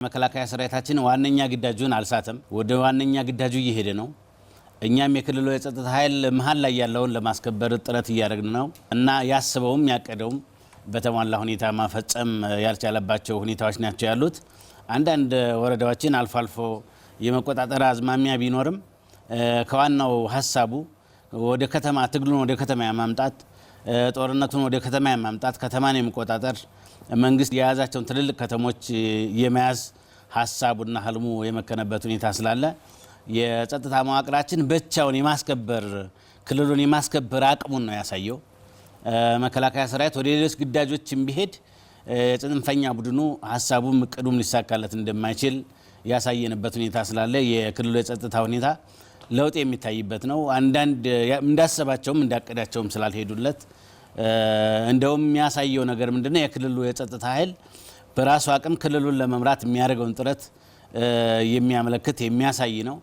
መከላከያ ሰራዊታችን ዋነኛ ግዳጁን አልሳተም ወደ ዋነኛ ግዳጁ እየሄደ ነው። እኛም የክልሉ የጸጥታ ኃይል መሃል ላይ ያለውን ለማስከበር ጥረት እያደረግን ነው እና ያስበውም ያቀደውም በተሟላ ሁኔታ ማፈጸም ያልቻለባቸው ሁኔታዎች ናቸው ያሉት። አንዳንድ ወረዳዎችን አልፎ አልፎ የመቆጣጠር አዝማሚያ ቢኖርም ከዋናው ሐሳቡ ወደ ከተማ ትግሉን ወደ ከተማ ያማምጣት ጦርነቱን ወደ ከተማ ያማምጣት ከተማን የመቆጣጠር መንግስት የያዛቸውን ትልልቅ ከተሞች የመያዝ ሐሳቡና ህልሙ የመከነበት ሁኔታ ስላለ የጸጥታ መዋቅራችን ብቻውን የማስከበር ክልሉን የማስከበር አቅሙን ነው ያሳየው። መከላከያ ሰራዊት ወደ ሌሎች ግዳጆችም ቢሄድ ጽንፈኛ ቡድኑ ሐሳቡም እቅዱም ሊሳካለት እንደማይችል ያሳየንበት ሁኔታ ስላለ የክልሉ የጸጥታ ሁኔታ ለውጥ የሚታይበት ነው። አንዳንድ እንዳሰባቸውም እንዳቀዳቸውም ስላልሄዱለት እንደውም የሚያሳየው ነገር ምንድነው የክልሉ የጸጥታ ኃይል በራሱ አቅም ክልሉን ለመምራት የሚያደርገውን ጥረት የሚያመለክት የሚያሳይ ነው።